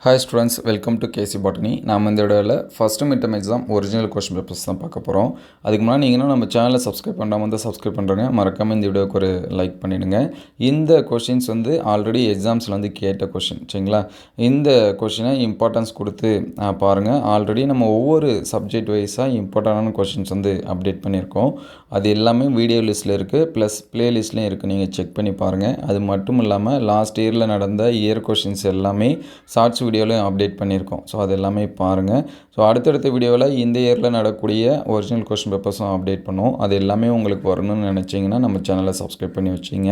Hi students, welcome to KC Botany. நாம் இந்த வீடியோவில் first midterm exam original question papers தான் பார்க்க போகிறோம். அதுக்கு முன்னாடி நீங்கள் நம்ம சேனலை சப்ஸ்கிரைப் பண்ணாமல் வந்து சப்ஸ்கிரைப் பண்ணுறேங்க. மறக்காமல் இந்த வீடியோக்கு ஒரு லைக் பண்ணிவிடுங்க. இந்த கொஷின்ஸ் வந்து ஆல்ரெடி எக்ஸாம்ஸில் வந்து கேட்ட கொஷின், சரிங்களா? இந்த கொஷினை இம்பார்ட்டன்ஸ் கொடுத்து பாருங்கள். ஆல்ரெடி நம்ம ஒவ்வொரு சப்ஜெக்ட் வைஸாக இம்பார்ட்டண்டான கொஷின்ஸ் வந்து அப்டேட் பண்ணியிருக்கோம். அது எல்லாமே வீடியோ லிஸ்ட்டில் இருக்குது, ப்ளஸ் ப்ளேலிஸ்ட்லேயும் இருக்குது. நீங்கள் செக் பண்ணி பாருங்கள். அது மட்டும் இல்லாமல் லாஸ்ட் இயரில் நடந்த இயர் கொஷின்ஸ் எல்லாமே ஷார்ட்ஸ் வீடியோவில் அப்டேட் பண்ணியிருக்கோம். ஸோ அது எல்லாமே பாருங்கள். ஸோ அடுத்தடுத்த வீடியோவில் இந்த இயரில் நடக்கக்கூடிய ஒரிஜினல் கொஸ்டின் பேப்பர்ஸும் அப்டேட் பண்ணுவோம். அது எல்லாமே உங்களுக்கு வரணும்னு நினச்சிங்கன்னா நம்ம சேனலை சப்ஸ்கிரைப் பண்ணி வச்சிங்க.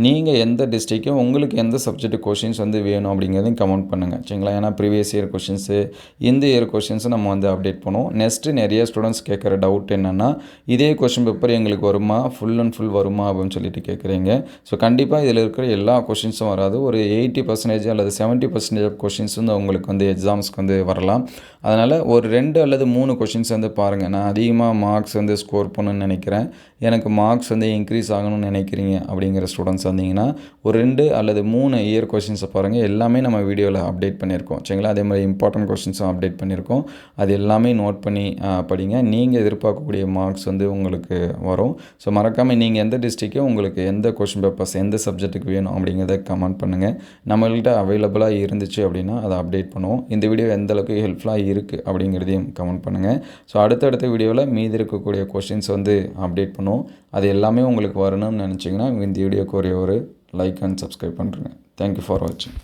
நீங்கள் எந்த டிஸ்ட்ரிக்டும் உங்களுக்கு எந்த சப்ஜெக்ட் கொஷின்ஸ் வந்து வேணும் அப்படிங்கிறதையும் கமெண்ட் பண்ணுங்கள், சரிங்களா? ஏன்னா ப்ரீவியஸ் இயர் கொஷின்ஸு, இந்த இயர் கொஷின்ஸும் நம்ம வந்து அப்டேட் பண்ணுவோம். நெக்ஸ்ட்டு நிறைய ஸ்டூடெண்ட்ஸ் கேட்குற டவுட் என்னென்னா, இதே கொஷின் பேப்பர் எங்களுக்கு வருமா, ஃபுல் அண்ட் ஃபுல் வருமா அப்படின்னு சொல்லிட்டு கேட்குறீங்க. ஸோ கண்டிப்பாக இதில் இருக்கிற எல்லா கொஷின்ஸும் வராது. ஒரு 80% அல்லது 70% ஆஃப் கொஷின்ஸ் வந்து உங்களுக்கு வந்து எக்ஸாம்ஸ்க்கு வந்து வரலாம். அதனால் ஒரு 2 அல்லது 3 கொஷின்ஸ் வந்து பாருங்கள். நான் அதிகமாக மார்க்ஸ் வந்து ஸ்கோர் பண்ணணும்னு நினைக்கிறேன், எனக்கு மார்க்ஸ் வந்து இன்க்ரீஸ் ஆகணும்னு நினைக்கிறீங்க அப்படிங்கிற ஸ்டூடெண்ட்ஸ் வந்தீங்கன்னா ஒரு 2 அல்லது 3 இயர் கொஷின்ஸை பாருங்கள். எல்லாமே நம்ம வீடியோவில் அப்டேட் பண்ணியிருக்கோம், சரிங்களா? அதே மாதிரி இம்பார்ட்டன்ட் கொஷின்ஸும் அப்டேட் பண்ணியிருக்கோம். அது எல்லாமே நோட் பண்ணி படிங்க. நீங்கள் எதிர்பார்க்கக்கூடிய மார்க்ஸ் வந்து உங்களுக்கு வரும். ஸோ மறக்காமல் நீங்கள் எந்த டிஸ்ட்ரிக்டும் உங்களுக்கு எந்த கொஷின் பேப்பர்ஸ் எந்த சப்ஜெக்ட்டுக்கு வேணும் அப்படிங்கிறத கமெண்ட் பண்ணுங்கள். நம்மள்கிட்ட அவைலபிளாக இருந்துச்சு அப்படின்னா அதை அப்டேட் பண்ணுவோம். இந்த வீடியோ எந்த அளவுக்கு ஹெல்ப்ஃபுல்லாக இருக்குது அப்படிங்கிறதையும் கமெண்ட் பண்ணுங்கள். ஸோ அடுத்தடுத்த வீடியோவில் மீதி இருக்கக்கூடிய கொஷின்ஸ் வந்து அப்டேட் பண்ணுவோம். அது எல்லாமே உங்களுக்கு வரணும்னு நினச்சிங்கன்னா இந்த வீடியோக்கு ஒரே ஒரு லைக் அண்ட் சப்ஸ்கிரைப் பண்ணுறேங்க. தேங்க்யூ ஃபார் வாட்சிங்.